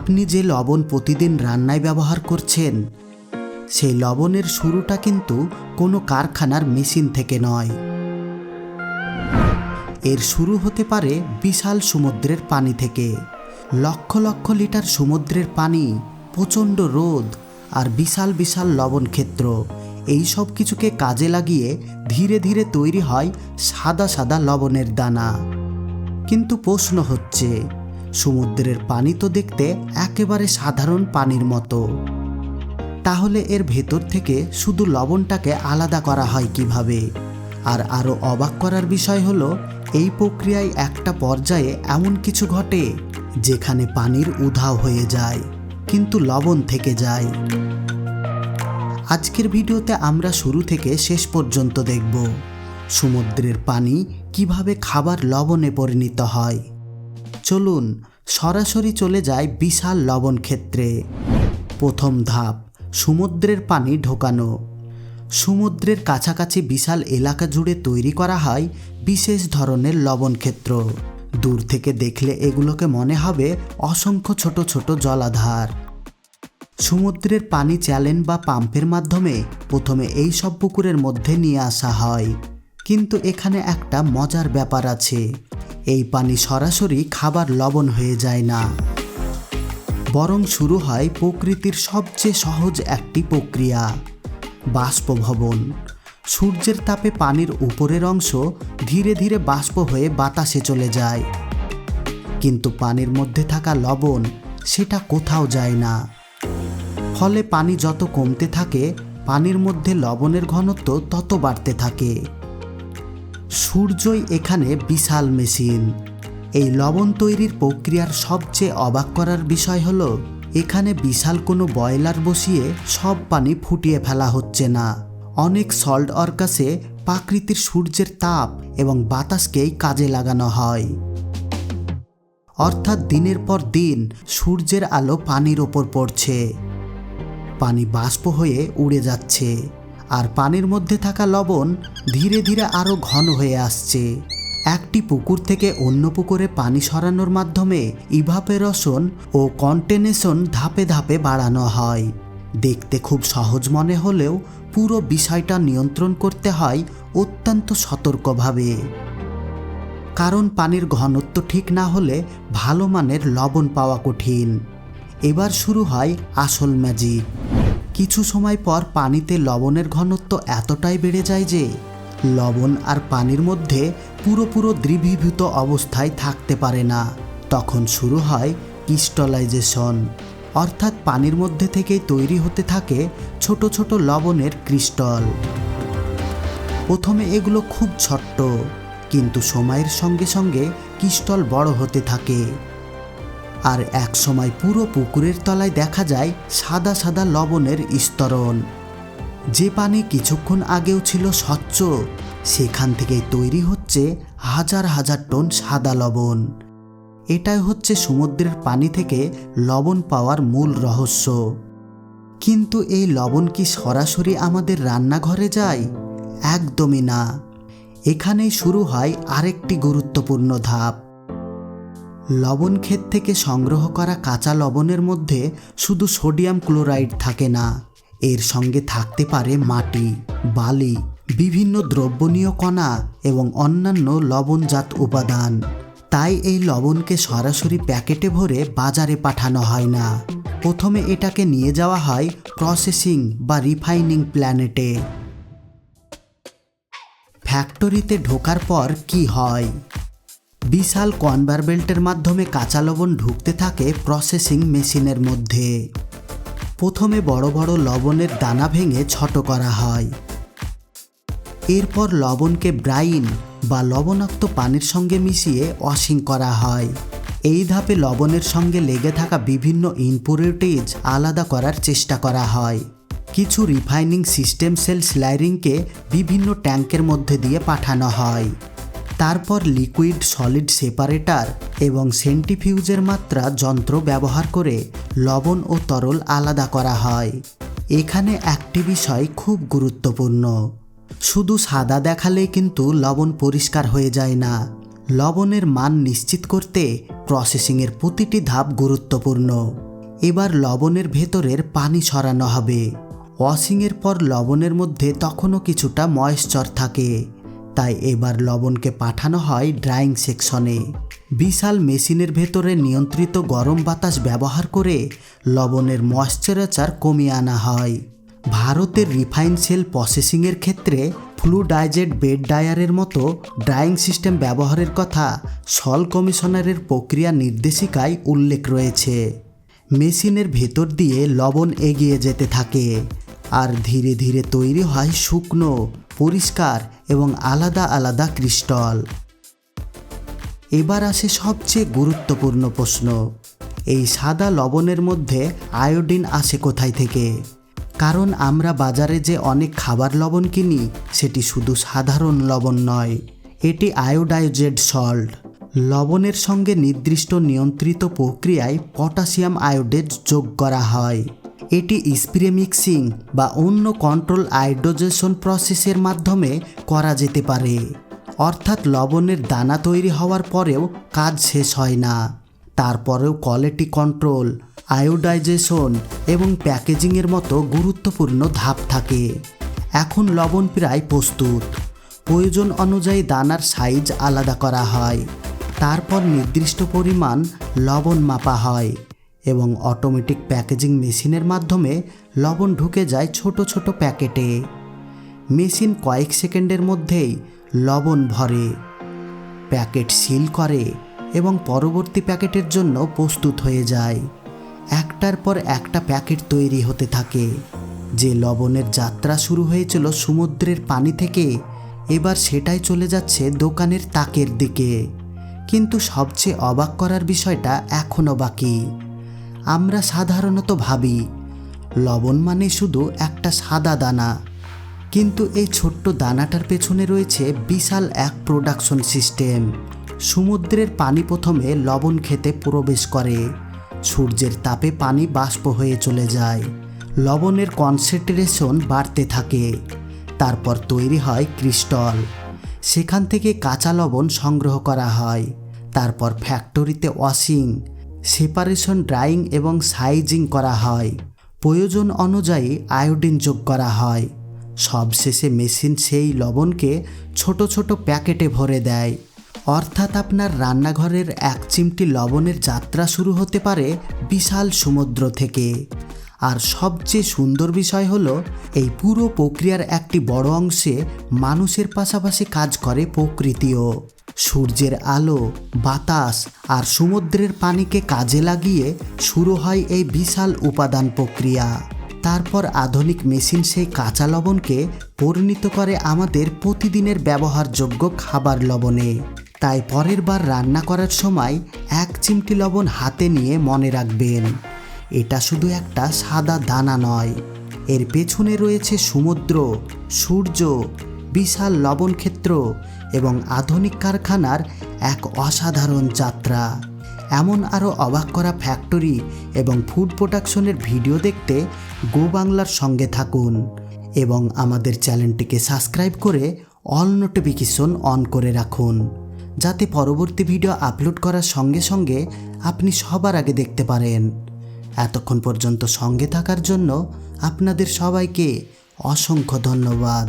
আপনি যে লবণ প্রতিদিন রান্নায় ব্যবহার করছেন, সেই লবণের শুরুটা কিন্তু কোনো কারখানার মেশিন থেকে নয়। এর শুরু হতে পারে বিশাল সমুদ্রের পানি থেকে। লক্ষ লক্ষ লিটার সমুদ্রের পানি, প্রচণ্ড রোদ আর বিশাল বিশাল লবণ ক্ষেত্র, এই সব কিছুকে কাজে লাগিয়ে ধীরে ধীরে তৈরি হয় সাদা সাদা লবণের দানা। কিন্তু প্রশ্ন হচ্ছে, সমুদ্রের পানি তো দেখতে একেবারে সাধারণ পানির মতো, তাহলে এর ভেতর থেকে শুধু লবণটাকে আলাদা করা হয় কিভাবে? আর আরও অবাক করার বিষয় হলো, এই প্রক্রিয়ায় একটা পর্যায়ে এমন কিছু ঘটে যেখানে পানির উধাও হয়ে যায়, কিন্তু লবণ থেকে যায়। আজকের ভিডিওতে আমরা শুরু থেকে শেষ পর্যন্ত দেখব সমুদ্রের পানি কিভাবে খাবার লবণে পরিণত হয়। চলুন সরাসরি চলে যায় বিশাল লবণ ক্ষেত্রে। প্রথম ধাপ, সমুদ্রের পানি ঢোকানো। সমুদ্রের কাছাকাছি বিশাল এলাকা জুড়ে তৈরি করা হয় বিশেষ ধরনের লবণ ক্ষেত্র। দূর থেকে দেখলে এগুলোকে মনে হবে অসংখ্য ছোট ছোট জলাধার। সমুদ্রের পানি চ্যানেল বা পাম্পের মাধ্যমে প্রথমে এই সব পুকুরের মধ্যে নিয়ে আসা হয়। কিন্তু এখানে একটা মজার ব্যাপার আছে, এই পানি সরাসরি খাবার লবণ হয়ে যায় না, বরং শুরু হয় প্রকৃতির সবচেয়ে সহজ একটি প্রক্রিয়া, বাষ্পভবন। সূর্যের তাপে পানির উপরের অংশ ধীরে ধীরে বাষ্প হয়ে বাতাসে চলে যায়, কিন্তু পানির মধ্যে থাকা লবণ সেটা কোথাও যায় না। ফলে পানি যত কমতে থাকে, পানির মধ্যে লবণের ঘনত্ব তত বাড়তে থাকে। সূর্যই এখানে বিশাল মেশিন। এই লবণ তৈরির প্রক্রিয়ার সবচেয়ে অবাক করার বিষয় হলো, এখানে বিশাল কোনো বয়লার বসিয়ে সব পানি ফুটিয়ে ফেলা হচ্ছে না। অনেক সল্ট ওয়ার্কাসে প্রাকৃতিক সূর্যের তাপ এবং বাতাসকেই কাজে লাগানো হয়। অর্থাৎ দিনের পর দিন সূর্যের আলো পানির ওপর পড়ছে, পানি বাষ্প হয়ে উড়ে যাচ্ছে, আর পানির মধ্যে থাকা লবণ ধীরে ধীরে আরও ঘন হয়ে আসছে। একটি পুকুর থেকে অন্য পুকুরে পানি সরানোর মাধ্যমে ইভাপোরেশন ও কন্ডেনসেশন ধাপে ধাপে বাড়ানো হয়। দেখতে খুব সহজ মনে হলেও পুরো বিষয়টা নিয়ন্ত্রণ করতে হয় অত্যন্ত সতর্কভাবে, কারণ পানির ঘনত্ব ঠিক না হলে ভালো মানের লবণ পাওয়া কঠিন। এবার শুরু হয় আসল ম্যাজিক। কিছু সময় পর পানিতে লবণের ঘনত্ব এতটাই বেড়ে যায় যে লবণ আর পানির মধ্যে পুরোপুরো দ্রবীভূত অবস্থায় থাকতে পারে না। তখন শুরু হয় ক্রিস্টালাইজেশন, অর্থাৎ পানির মধ্যে থেকেই তৈরি হতে থাকে ছোট ছোট লবণের ক্রিস্টাল। প্রথমে এগুলো খুব ছোট্ট, কিন্তু সময়ের সঙ্গে সঙ্গে ক্রিস্টাল বড় হতে থাকে, আর এক সময় পুরো পুকুরের তলায় দেখা যায় সাদা সাদা লবণের স্তরণ। যে পানি কিছুক্ষণ আগেও ছিল স্বচ্ছ, সেখান থেকেই তৈরি হচ্ছে হাজার হাজার টন সাদা লবণ। এটাই হচ্ছে সমুদ্রের পানি থেকে লবণ পাওয়ার মূল রহস্য। কিন্তু এই লবণ কি সরাসরি আমাদের রান্নাঘরে যায়? একদমই না। এখানেই শুরু হয় আরেকটি গুরুত্বপূর্ণ ধাপ। লবণ ক্ষেত থেকে সংগ্রহ করা কাঁচা লবণের মধ্যে শুধু সোডিয়াম ক্লোরাইড থাকে না, এর সঙ্গে থাকতে পারে মাটি, বালি, বিভিন্ন দ্রবণীয় কণা এবং অন্যান্য লবণজাত উপাদান। তাই এই লবণকে সরাসরি প্যাকেটে ভরে বাজারে পাঠানো হয় না। প্রথমে এটাকে নিয়ে যাওয়া হয় প্রসেসিং বা রিফাইনিং প্ল্যান্টে। ফ্যাক্টরিতে ঢোকার পর কি হয়? বিশাল কনভেয়ার বেল্টের মাধ্যমে কাঁচা লবণ ঢুকতে থাকে প্রসেসিং মেশিনের মধ্যে। প্রথমে বড় বড় লবণের দানা ভেঙে ছোট করা হয়। এরপর লবণকে ব্রাইন বা লবণাক্ত পানির সঙ্গে মিশিয়ে ওয়াশিং করা হয়। এই ধাপে লবণের সঙ্গে লেগে থাকা বিভিন্ন ইম্পুরিটিজ আলাদা করার চেষ্টা করা হয়। কিছু রিফাইনিং সিস্টেম সেল স্লাইরিংকে বিভিন্ন ট্যাঙ্কের মধ্যে দিয়ে পাঠানো হয়। তারপর লিকুইড সলিড সেপারেটর এবং সেন্ট্রিফিউজের মাত্রা যন্ত্র ব্যবহার করে লবণ ও তরল আলাদা করা হয়। এখানে একটি বিষয় খুব গুরুত্বপূর্ণ, শুধু সাদা দেখালেই কিন্তু লবণ পরিষ্কার হয়ে যায় না। লবণের মান নিশ্চিত করতে প্রসেসিংয়ের প্রতিটি ধাপ গুরুত্বপূর্ণ। এবার লবণের ভেতরের পানি সরানো হবে। ওয়াশিংয়ের পর লবণের মধ্যে তখনও কিছুটা ময়েশ্চার থাকে, তাই এবার লবণকে পাঠানো হয় ড্রাইং সেকশনে। বিশাল মেশিনের ভেতরে নিয়ন্ত্রিত গরম বাতাস ব্যবহার করে লবণের ময়েশ্চারাইজার কমিয়ে আনা হয়। ভারতের রিফাইন সেল প্রসেসিংয়ের ক্ষেত্রে ফ্লুইডাইজেড বেড ড্রায়ারের মতো ড্রাইং সিস্টেম ব্যবহারের কথা সল কমিশনারের প্রক্রিয়া নির্দেশিকায় উল্লেখ রয়েছে। মেশিনের ভেতর দিয়ে লবণ এগিয়ে যেতে থাকে আর ধীরে ধীরে তৈরি হয় শুকনো, পরিষ্কার এবং আলাদা আলাদা ক্রিস্টাল। এবার আসে সবচেয়ে গুরুত্বপূর্ণ প্রশ্ন, এই সাদা লবণের মধ্যে আয়োডিন আসে কোথায় থেকে? কারণ আমরা বাজারে যে অনেক খাবার লবণ কিনি সেটি শুধু সাধারণ লবণ নয়, এটি আয়োডাইজেড সল্ট। লবণের সঙ্গে নির্দিষ্ট নিয়ন্ত্রিত প্রক্রিয়ায় পটাশিয়াম আয়োডেট যোগ করা হয়। এটি স্প্রে মিক্সিং বা অন্য কন্ট্রোল আয়োডাইজেশন প্রসেসের মাধ্যমে করা যেতে পারে। অর্থাৎ লবণের দানা তৈরি হওয়ার পরেও কাজ শেষ হয় না, তারপরেও কোয়ালিটি কন্ট্রোল, আয়োডাইজেশন এবং প্যাকেজিংয়ের মতো গুরুত্বপূর্ণ ধাপ থাকে। এখন লবণ প্রায় প্রস্তুত। প্রয়োজন অনুযায়ী দানার সাইজ আলাদা করা হয়, তারপর নির্দিষ্ট পরিমাণ লবণ মাপা হয় এবং অটোমেটিক প্যাকেজিং মেশিনের মাধ্যমে লবণ ঢুকে যায় ছোট ছোট প্যাকেটে। মেশিন কয়েক সেকেন্ডের মধ্যেই লবণ ভরে, প্যাকেট সিল করে এবং পরবর্তী প্যাকেটের জন্য প্রস্তুত হয়ে যায়। একটার পর একটা প্যাকেট তৈরি হতে থাকে। যে লবণের যাত্রা শুরু হয়েছিল সমুদ্রের পানি থেকে, এবার সেটাই চলে যাচ্ছে দোকানের তাকের দিকে। কিন্তু সবচেয়ে অবাক করার বিষয়টা এখনও বাকি। আমরা সাধারণত ভাবি লবণ মানে শুধু একটা সাদা দানা, কিন্তু এই ছোট্ট দানাটার পেছনে রয়েছে বিশাল এক প্রোডাকশন সিস্টেম। সমুদ্রের পানি প্রথমে লবণ খেতে প্রবেশ করে, সূর্যের তাপে পানি বাষ্প হয়ে চলে যায়, লবণের কনসেন্ট্রেশন বাড়তে থাকে, তারপর তৈরি হয় ক্রিস্টাল। সেখান থেকে কাঁচা লবণ সংগ্রহ করা হয়, তারপর ফ্যাক্টরিতে ওয়াশিং, সেপারেশন, ড্রাইং এবং সাইজিং করা হয়। প্রয়োজন অনুযায়ী আয়োডিন যোগ করা হয়। সবশেষে মেশিন সেই লবণকে ছোট ছোট প্যাকেটে ভরে দেয়। অর্থাৎ আপনার রান্নাঘরের এক চিমটি লবণের যাত্রা শুরু হতে পারে বিশাল সমুদ্র থেকে। আর সবচেয়ে সুন্দর বিষয় হলো, এই পুরো প্রক্রিয়ার একটি বড় অংশে মানুষের পাশাপাশি কাজ করে প্রকৃতিও। সূর্যের আলো, বাতাস আর সমুদ্রের পানিকে কাজে লাগিয়ে শুরু হয় এই বিশাল উপাদান প্রক্রিয়া। তারপর আধুনিক মেশিন সেই কাঁচা লবণকে পরিণত করে আমাদের প্রতিদিনের ব্যবহারযোগ্য খাবার লবণে। তাই পরের বার রান্না করার সময় এক চিমটি লবণ হাতে নিয়ে মনে রাখবেন, এটা শুধু একটা সাদা দানা নয়, এর পেছনে রয়েছে সমুদ্র, সূর্য, বিশাল লবণ ক্ষেত্র এবং আধুনিক কারখানার এক অসাধারণ যাত্রা। এমন আরও অবাক করা ফ্যাক্টরি এবং ফুড প্রোডাকশনের ভিডিও দেখতে গো বাংলার সঙ্গে থাকুন এবং আমাদের চ্যানেলটিকে সাবস্ক্রাইব করে অল নোটিফিকেশন অন করে রাখুন, যাতে পরবর্তী ভিডিও আপলোড করার সঙ্গে সঙ্গে আপনি সবার আগে দেখতে পারেন। এতক্ষণ পর্যন্ত সঙ্গে থাকার জন্য আপনাদের সবাইকে অসংখ্য ধন্যবাদ।